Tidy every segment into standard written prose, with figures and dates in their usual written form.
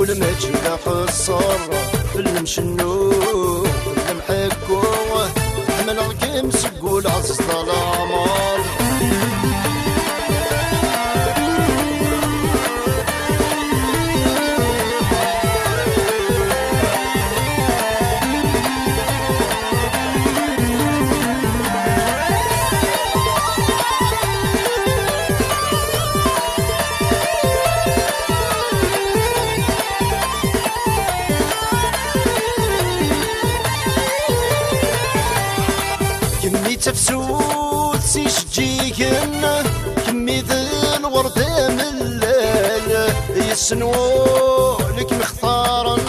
سقول ما جينا خسر في المشنو في المحكو حمل القيم سقول عز العمر تفسود سيشجيكن كمي ذي الورد من الليل يسنو لك مختارن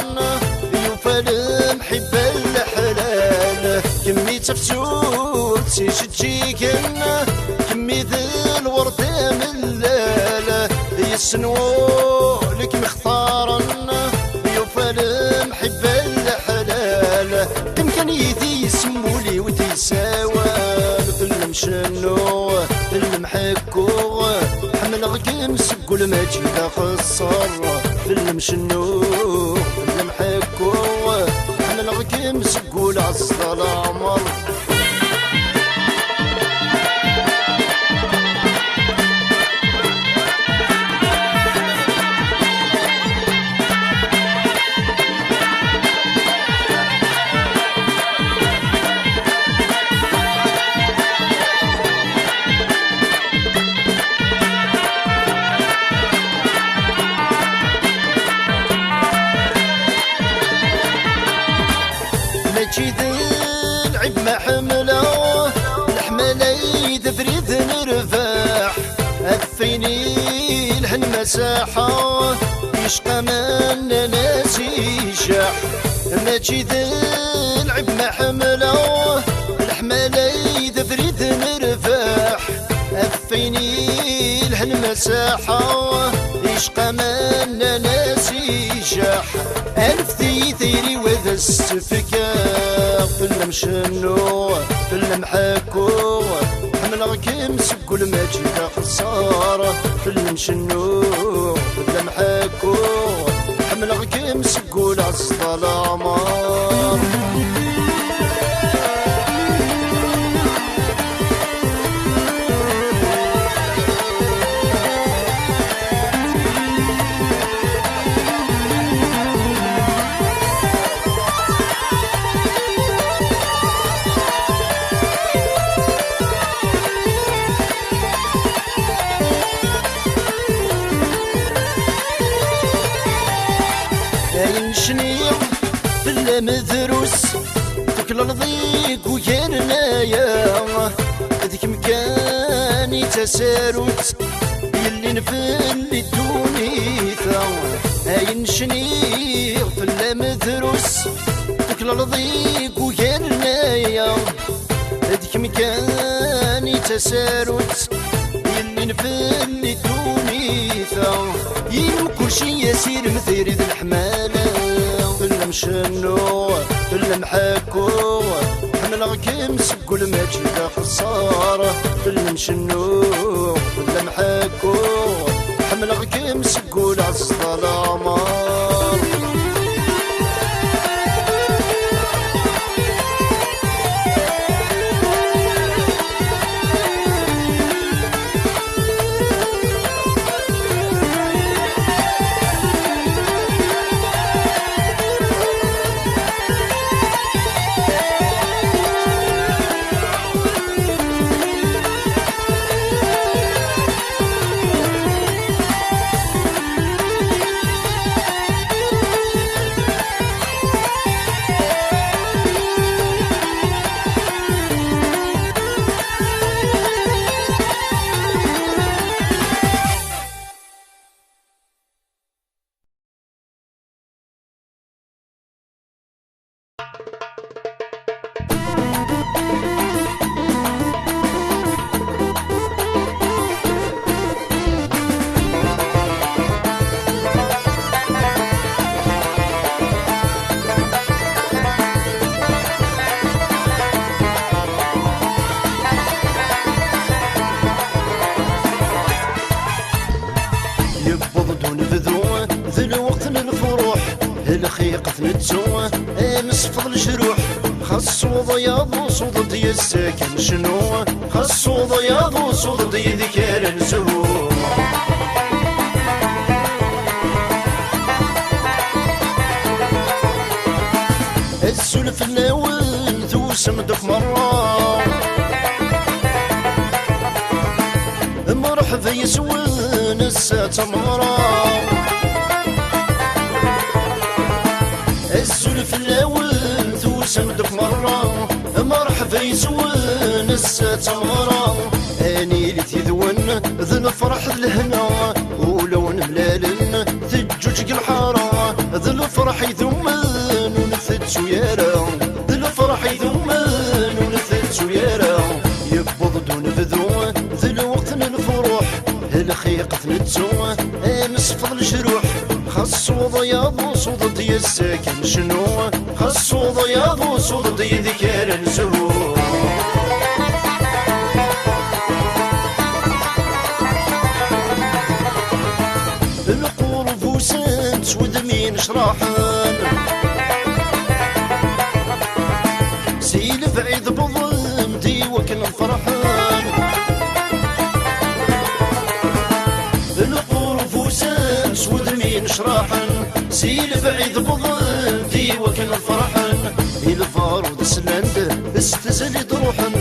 يوفى المحب الحلال كمي تفسود سيشجيكن كمي ذي الورد من الليل يسنو لك مختارن يوفى المحب الحلال تمكن يدي يسمولي وتيساوى شنو المحكو حمل غقيم سقول ما جينا خسر في المشنو المحكو حمل غقيم سقول عز العمر العب ما حمله الحمله يدفريد نرفاح الفيني لهن مساحه يشقى من ناس يشاح ماشي العب ما حمله الحمله يدفريد نرفاح الفيني لهن مساحه يشقى من ناس يشاح ألف ثيري وذا السفكاء في المشنو في المحكو حمل غكيم سقول ما جينا خسارة في المشنو في المحكو حمل غكيم سقول عز العمر شنيع في المذروس تكل الضيق ويرنايا ذيك مكاني تساروت يلي نفل الدونيثا هاين شنيع في المذروس تكل الضيق ويرنايا ذيك مكاني تساروت يلي نفل الدونيثا يمكن شي يسير مثير ذي الحمالة في المشنو في المحكو حمل غكيم سقول ما جينا خسارة في المشنو في المحكو حمل غكيم سقول عز العمر الخيقة نتسو نصفض الجروح خاصو ضياض وصوض ديال الساكن شنو خاصو ضياض وصوض ديال ذكر نسو السلف الناول توسم دك مرة مرحبا يسوون السات مرة السلف الأول توسم دك مرة مرحبا يسوون السات مرة اني اللي تذون ذي الفرح الهنا ولون ملالن تجوج الحارة ذي الفرح يذمن ونثت سيارة ذي الفرح يذمن ونثت سيارة يقبض دون بذو ذي الوقت الفروح الخيقة نتسو نصفض الجروح خاصو ضياض وصوض ديال الساكن شنو خاصو ضياض وصوض ديال ذكر نسو القلوب وسنت ودمين شراحان سيل بعيد بظلم ديوك فرحان القلوب وسنت ودمين شراحان سيل بعيد بظلم ديوك فرحان الفارود سلند استزل دروحن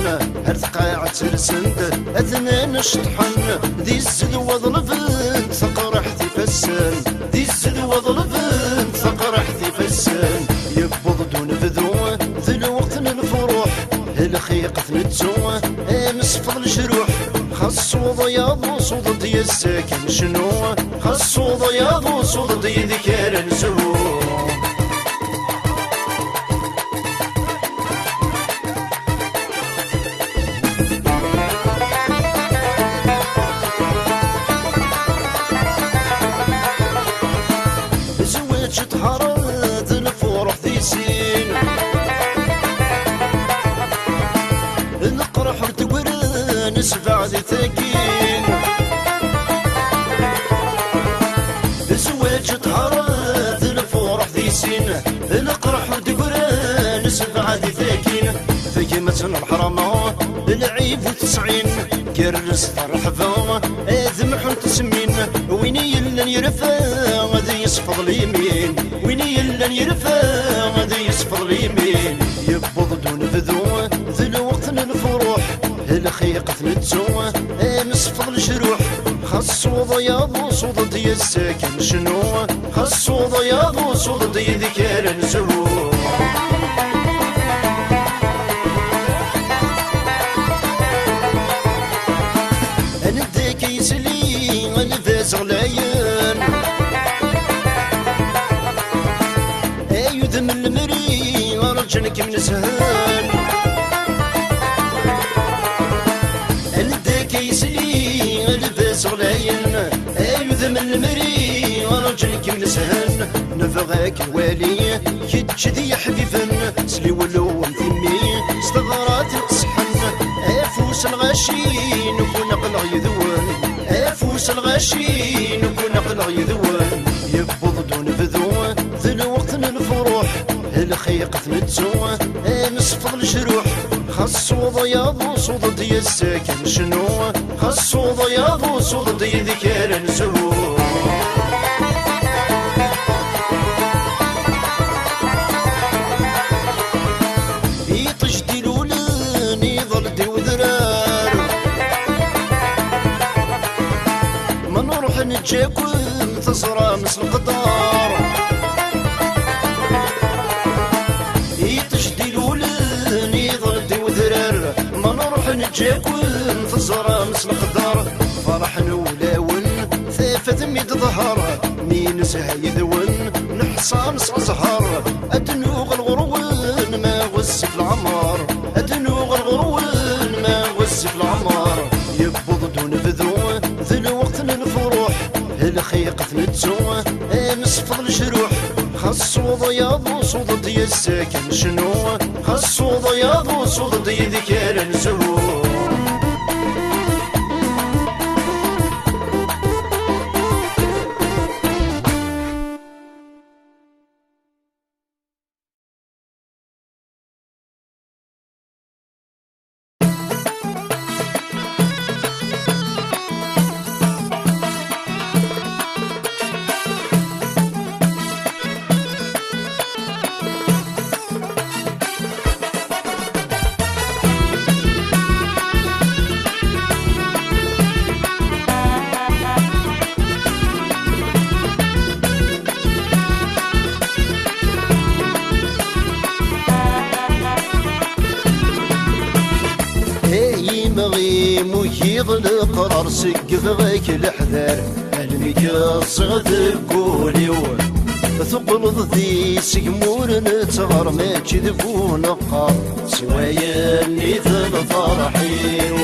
هرث قاعة سرسند أذنان شطحن ذي الزدوة ظلفن ثقرحتي فسن ذي الزدوة ظلفن ثقرحتي فسن يقبض دون بذوة ذي الوقت الفروح الخيقة نتسو نصفض الجروح خاصو ضياض وصوض ديال الساكن شنو خاصو ضياض وصوض ديال ذكر نسو تهرد الفرح ذي سين نقرح ورتورن سبع ذي ثقين زواج تهرد الفرح ذي سين نقرح ورتورن سبع ذي ثقين ثقيمة الحرمة العيب وتسعين كرس فرحبا ذمح تسمين وين يلن يرفع غادي يصفض اليمين وين يلن يرفع غادي يصفض اليمين يقبض دون بذوة ذي الوقت الفروح الخيقة نتسو نصفض الجروح خاصو ضياض وصوض ديال الساكن شنو خاصو ضياض وصوض ديال ذكر نسو كيسلي الفاس غلايان ايوذ من المري رجلك من سهان الدا كيسلي الفاس غلايان ايوذ من المري رجلك من سهان نفغاك والي كتشذي حبيبا سلي ولو ثمي استغرات تصحن افوس الغاشين وكون قلغ يذون افوس الغاشين وكون قلغ يذون يقبض دون بذوة ذي الوقت الفروح الخيقة نتسو نصفض الجروح خاصو ضياض وصوض ديال الساكن شنو خاصو ضياض وصوض ديال ذكر نسو نجاكم تصرى مثل القطار يتجدي الولن يضرب دي وذرار ما نروح نجاكم تصرى مثل القطار فرح نولاون ثافة ميد ظهر مين سهيدون نحصى نصع زهر أدنوغ الغرون ما غسف العمار أدنوغ الغرون ما غسف العمار يقبض دون بذوة ذي الوقت الفروح الخيقة نتسو نصفض الجروح خاصو ضياض وصوض ديال الساكن شنو خاصو ضياض وصوض ديال ذكر نسو اي مغيم ويغلق قرار سقف غيك الحذر الميك الصغد كوليو ثقل ذي سقمور نتغر ما كذبو نقار سوايا نيث الفرحيو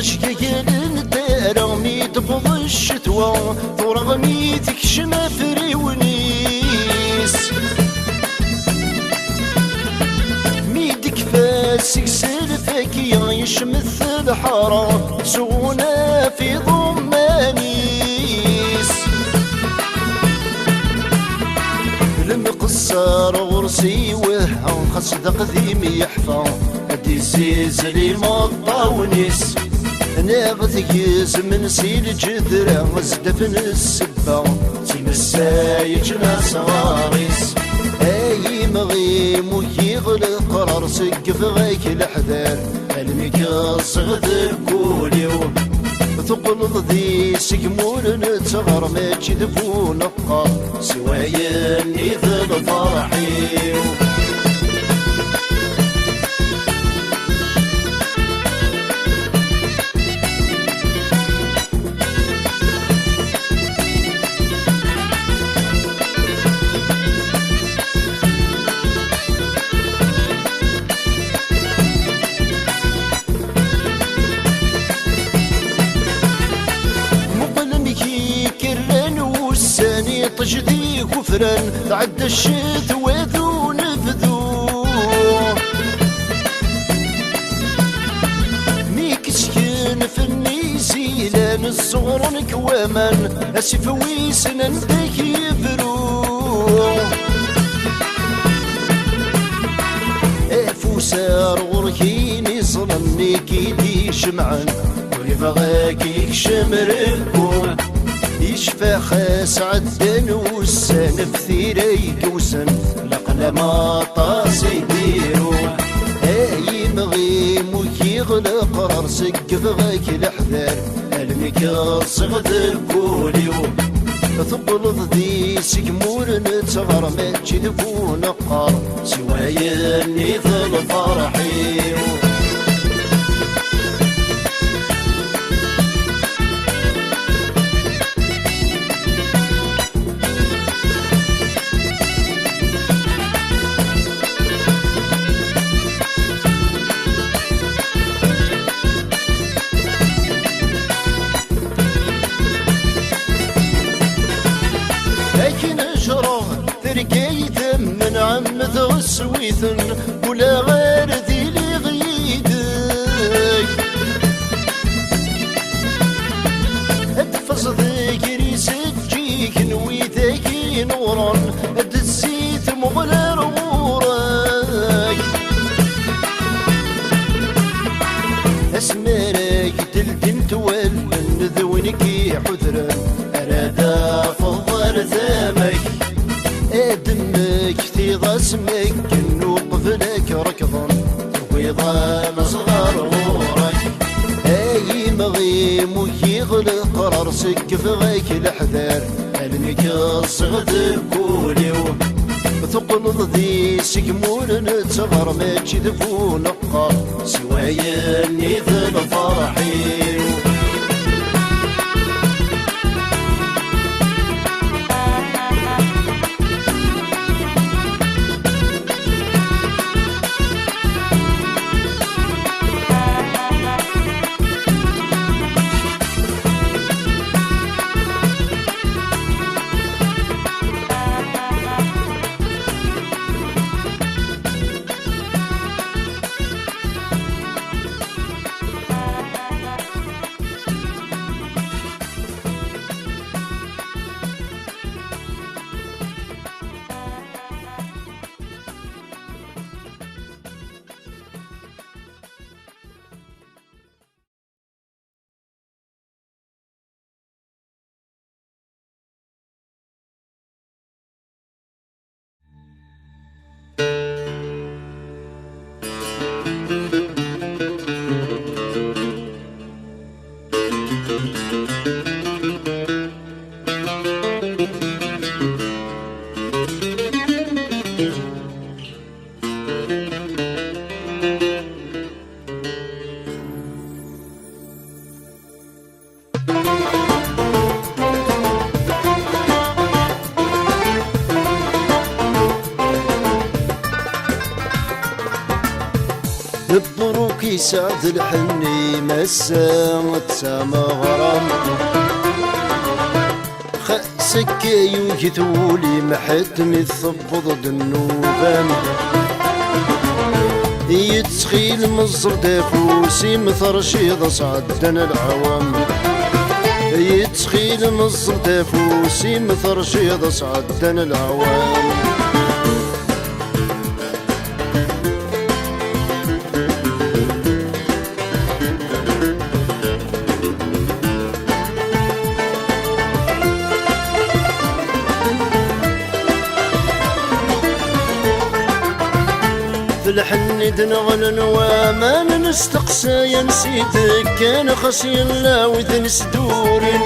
شقيقين الدار ميت بض الشتوى ثورة ميتك شما فري ونيس ميدك فاسك سلفك يا يشمث الحارة سونا في ضمانيس المقصر غرسي وها خصدق ذي ميحفى دي زيزلي مطاونيس ناغذيز من سيل جذرة وزدفن السبا تيمسايج ناس غاريس اي مغيم ويغلق قرار سقف غيك الحذر الميك الصغد كوليو ثقل ذي سقمور نتغر ما كذبو نقا سوايا نيث الفرحيو طجدي كفران تعدى الشت وذو نفذو ميك سكن في النيزيلان الصغر نكوامان اسف ويسنا ندك يبرو افوسار غركيني ظلمني كيدي شمعان ويبغاك يكشم ركوع يشفى خاس عدن والسنف ثيريك وسن لقنا ما طاس يديرو اي مغيم ويغلق قرار سقف غيك الحذر الميك الصغد الكوليو ثقل ذي سقمور نتغر ما كذبو نقار سوايا نيث الفرحيو تركيت من عمة السويثن ولا غير ذي لي غيدك اتفص ذكري سجيك نويتك نورا ادسيت مغلى رورك اسمرك تلدن تولن ذونك حذرا ارادا فضل ثامك دمك في ضسمك نوقفلك ركضا ويضا صغار غورك اي مغيم ويغلق قرار سقف غيك الحذر الميك الصغد كوليو ثقل ذي سقمور نتغر ما كذبو نقا سوايا نيث الفرحيو دبروك يسعد الحني مسا تسامى غرام سكي ويثولي محد مثبض النوبان يتسخيل مصر دافوسي مثرشيض صعدنا العوام يتسخيل مصر دافوسي مثرشيض صعدنا العوام الحني دنغل نواما نستقسى يا نسيتك كان خشي الله وذن سدوري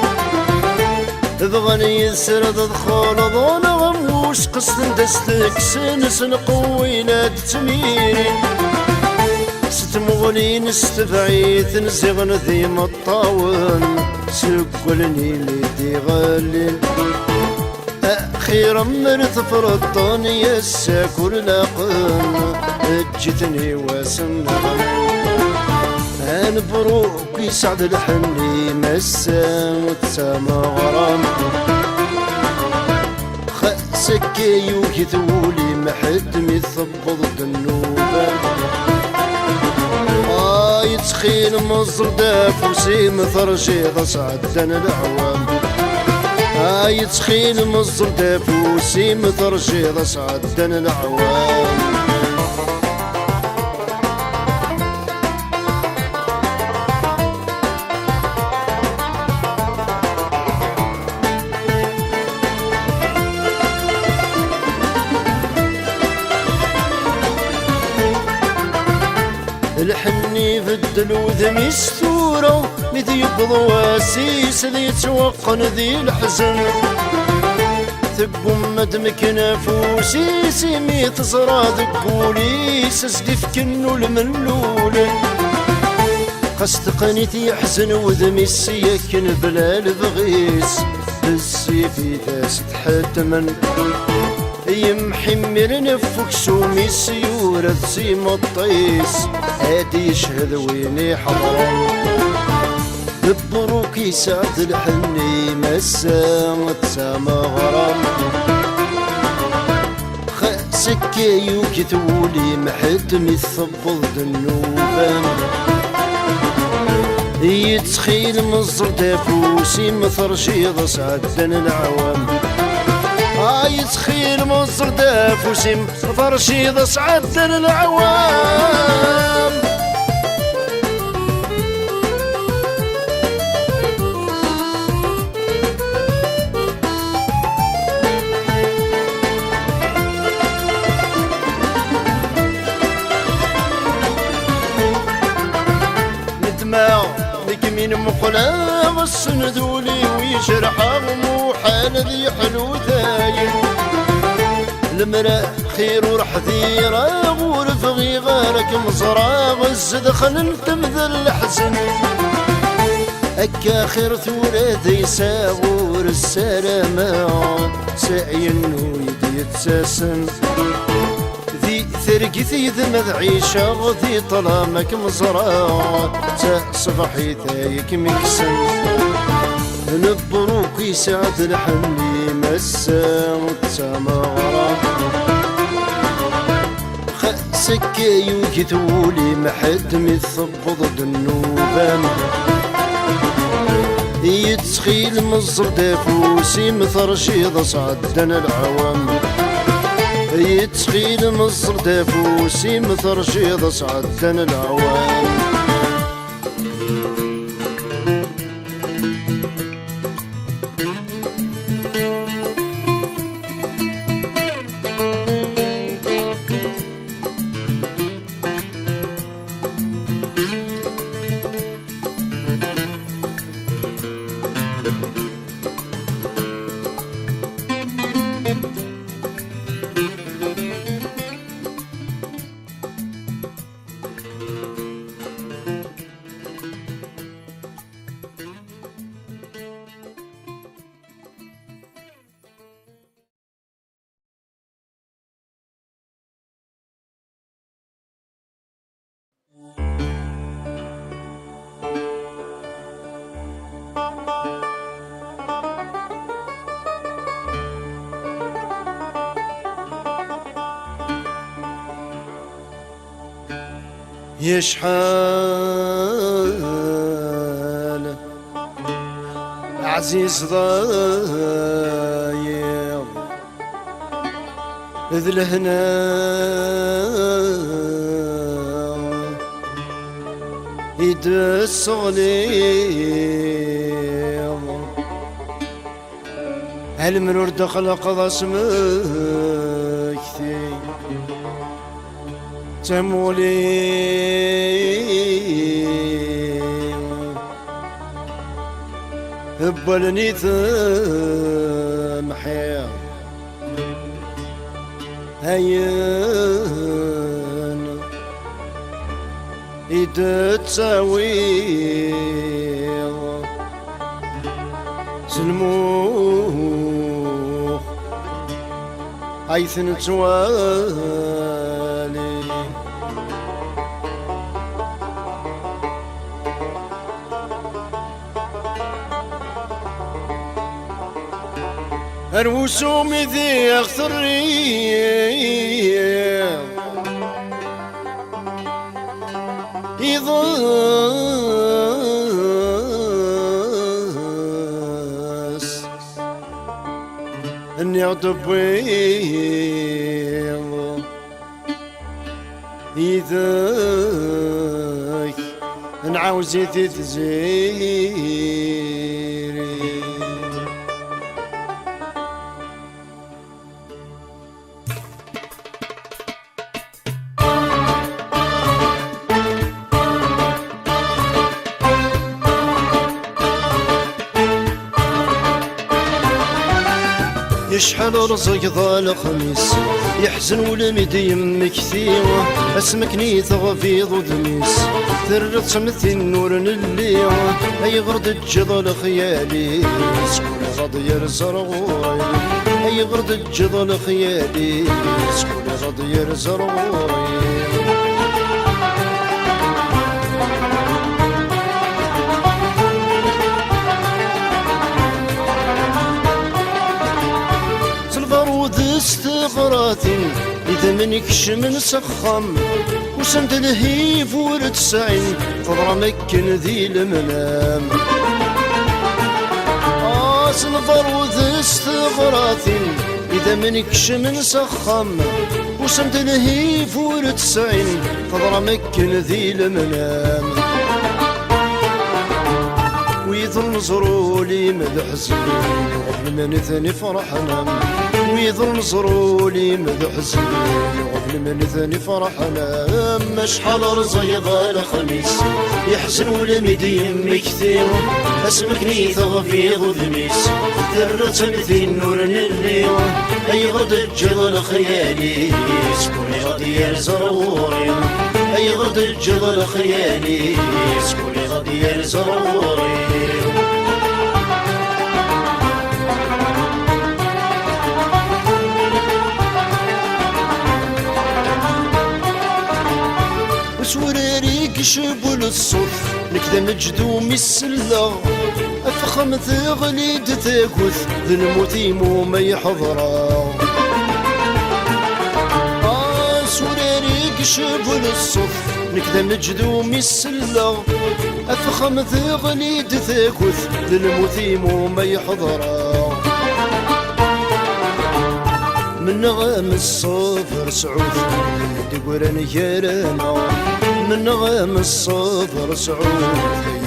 بغني يسرد دخول ظون غموش قصد دستك سنس القوي لا تميري ستمغلين استبعيث نزغن ذي مطاون سكلني لدي غالين أخيرا مرت فرطاني يساكل لاقن اجتني وسنغم أنا بروك يسعد الحني مسا وتسامى غرام سكي ويثولي محد مثبض النوبان يتسخين مصر دافوسي مثرشي صعدنا العوام يتسخين مصر دافوسي مثرشي صعدنا العوام الحني بدل وذمي ستورة مذي بضواسيس ذي توقن ذي الحزن ثقم مدمك نافوسي سيمي تصرى ذقولي سسدف كنو الملول قصد قنيتي يحزن وذمي السيكن بلا البغيس بالسيفي ذاس تحتمن يمحمر نفك سومي سيورة سيم الطيس هادي يشهد ويني حضران دبروك يسعد الحني مسا وتسامى غرام سكي وكثولي محد مثبض النوبان يتسخيل مصر دافوسي مثرشيض صعدنا العوام يتسخيل مصر دافوسي مثرشيض صعدنا العوام لك من مقلا والسندولي ويشرحه وحال ذي حلو ثايل المرأة خير ورحذيرة ورفغي غارك مصرا غز دخل تمذل الحزن أكا خير ثورة ساغور السلامة سعي ويدي يتساسن ذي ثرقثي ذمذ عيشة ذي طلامك مزرعة صبحي ثايك مكسن نبروك يسعد الحني مسا وتسامى غرام سكي وكثولي محد مثبض النوبان يتسخيل مصر دافوسي مثرشيض صعدنا العوام يتسخيل مصر دافوسي مثرشيض صعدنا العوام يشحال عزيز ضايع ذ الهنا يدس غليظ هالمنور دخل قضى سمكتي تمولي هبلني ثمحيا هين إيد تساوي سلموخ عيث نتوالي الوسوم ذي اختري يضاس اني عطبيض اذاك نعاوزي تتزيري يشحال رزق ذا الخميس يحزن ولمد يمك ثيوة اسمك نيث غفيض ودميس ثرت سمث النور الليوة اي غرد الجضل خيالي سكون غض يرزر غوري اي غرد الجضل خيالي سكون غض يرزر غوري استغراثي إذا منكش من سخم وسند الهيف ورد سعين فضر مكن ذي المنام سنفر وذ استغراثي إذا منكش من سخم وسند الهيف ورد سعين فضر مكن ذي المنام ويظل نزرولي مدح زين قبل ما نثني فرحنا ويظل نزرولي مدح زين قبل ما نثني فرحنا شحال رزيض الخميس يحزن ولمد يمك ثيو اسمك نيث غفيض ودميس ثرت مثل النور الليو اي غد الجضل خيالي سكوني غادي يرزر غوري اي غد الجضل خيالي سكوني غادي يرزر غوري سوراري كشبول الصوف نكذا مجدوم السلة أفخم ثغليد تاكوث ذي المثيم ما يحضره سوراري كشبول الصوف نكذا مجدوم السلة أفخم ثغليد تاكوث ذي المثيم ما يحضره من نغام الصفر سعود يدقرن يرانا من نغام الصفر سعود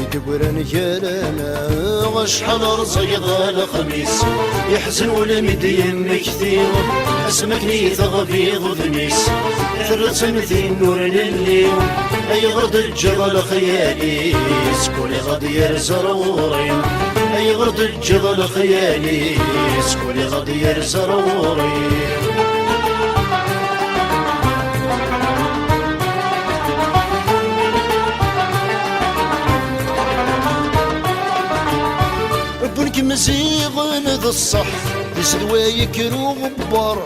يدقرن يرانا غشحال رزيض الخميس يحزن ولمد يمك ثيو اسمك نيث غفيض ودميس ثرت مثل النور الليل اي غرد الجبل خيالي سكوني غادي يرزر غوري اي غرد الجبل خيالي سكوني غادي يرزر غوري بنك مزيغ ذا الصح يسدوى يكرو غبار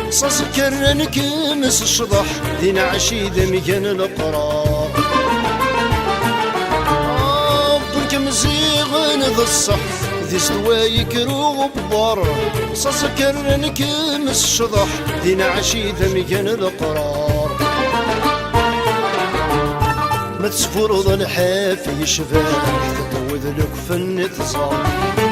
صاص كرن كمس الشضح دين عشيد مكان القرار بنك مزيغ ذا الصح يسدوى يكرو غبار صاص كرن كمس الشضح دين عشيد مكان القرار ما تسفرض الحافي شباب تطوذ لك فن تصار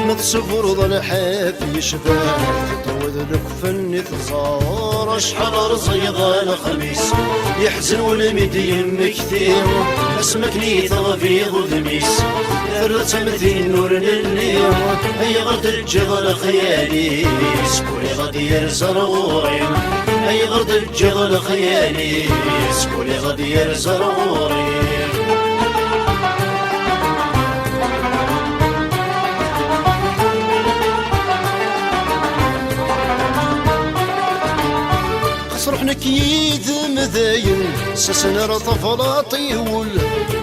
ما تسفرض الحافي شباب تطوذ لك فن تصار شحال رصيد الخميس يحزن والميد يمكتير اسمك لي تغفيض ذميس ثرت مثل نور الليل اي غرد الجغل خيالي سكولي غادي يرزر غوري اي غرد الجغل خيالي سكولي غادي يرزر غوري صرحنا كيد مذاين سسنر طفلا طيول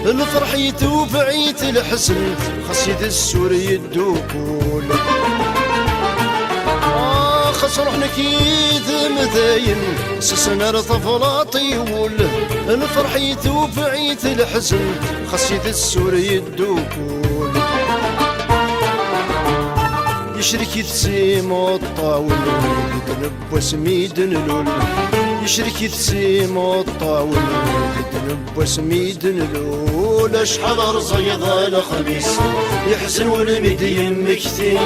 الفرح يتوب عيت الحزن خسيد السور يدوكول صرحنا كيد مذاين سسنر طفلا طيول الفرح يتوب عيت الحزن خسيد السور يدوكول يشرك يتسيم الطاول يتنبس ميدن لول يشرك يتسيم الطاول يتنبس ميدن لول شحال رصيد الخميس يحزن والميد يمكتي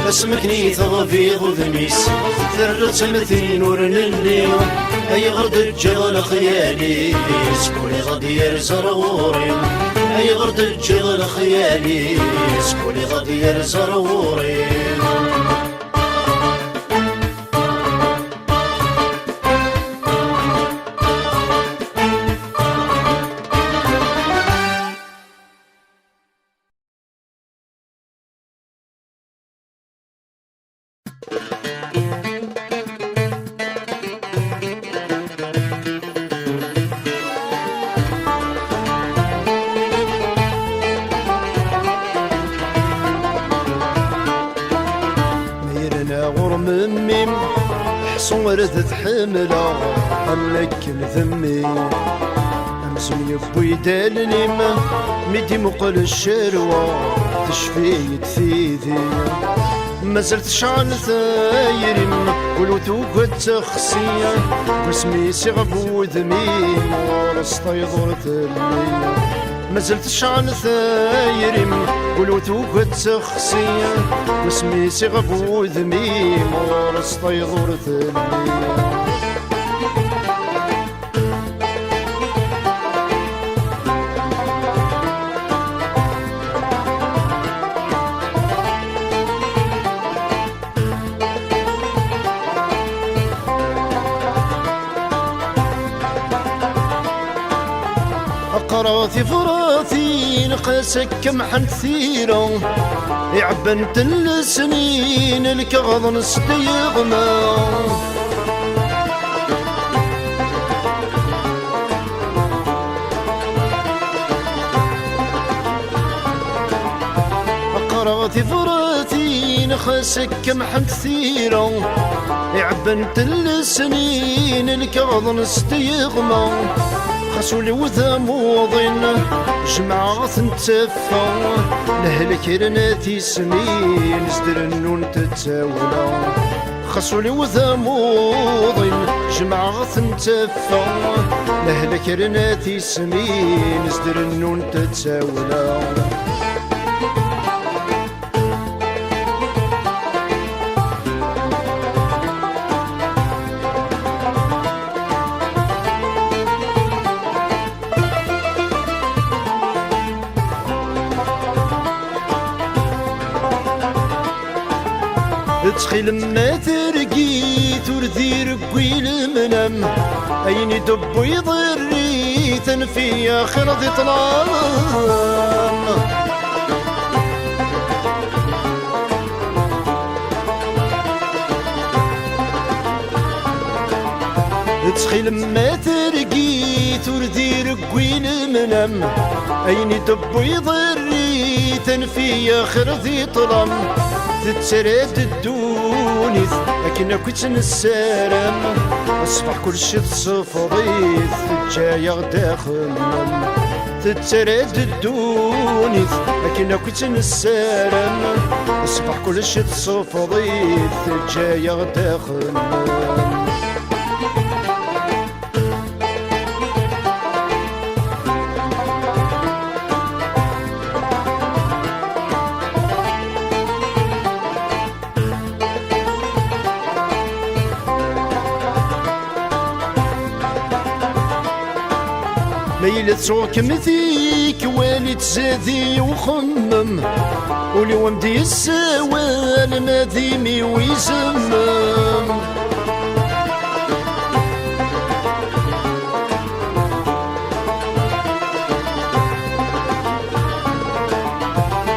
اسمك نيت غفيض ذميس ثرت مثل نور الليل اي غرد الجغل خيالي سكولي غادي يرزر غوري اي غرد الجغل خيالي سكولي غادي يرزر غوري صورت حملة خلك الذمي أمسن يبوي دالني ميدي مقل الشروة تشفي تفيدي ما زلت شعل ثاير ولوتو قد تخسي واسمي سيغب وذمي ورسطا يضرت اللي ما زلت شعل ثاير ولوتو قد تخسي واسمي سيغب وذمي ورسطا يضرت اللي قراثي فراثي نقاسك كمحن ثيرة يعبنت السنين الكغض نستيغما قراثي فراثي نقاسك كمحن ثيرة يعبنت السنين الكغض نستيغما خسولي وذا موضين جمعة تنتفى لهلك رناتي سنين زدر النون تتاولا خسولي وذا موضين جمعة تنتفى لهلك رناتي سنين زدر النون تتاولا تخيل ما ترقيت وردي رقوي المنام أيني دب يضري تنفي آخر ذي طلام تخيل ما ترقيت وردي رقوي المنام أيني دب يضري تنفي آخر ذي طلام تتسرد الدونيث لكن كنت نسارم اصبح كل شي تصفضيث جاية داخل تتسرد الدونيث لكن كنت نسارم اصبح كل شي تصفضيث جاية داخل ما يلتسوك مثيك والي تزادي وخمم ولي ومدي السوال ماذيمي ويزمم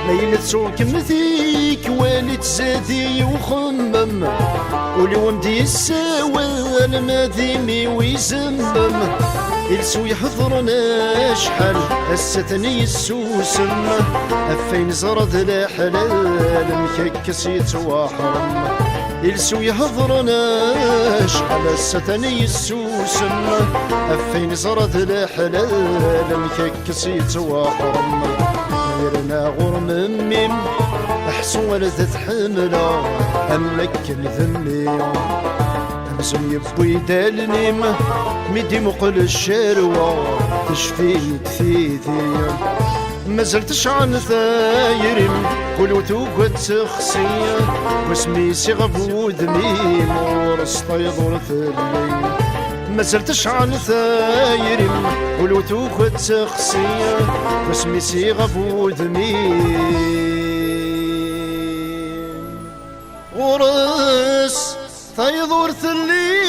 ميلتسوك مثيك والي تزادي وخمم ولي ومدي السوال ماذيمي ويزمم إلسو يحضرنا شحال الستني السوسم أفين زرد لا حلال مككس يتواحرم إلسو يحضرنا شحال الستني السوسم أفين زرد لا حلال مككس يتواحرم غيرنا غرم ميم أحسن ولدت حملة أمك الذمي أمزم يبوي دالنيم ميدي مقل الشروة تشفيني كثيثي مازلتش عن ثايرم قلوتو قد تخسي واسمي صغب ودمي ورسطا يضر ثلي مازلتش عن ثايرم قلوتو قد تخسي واسمي صغب ودمي ورس تيضر ثلي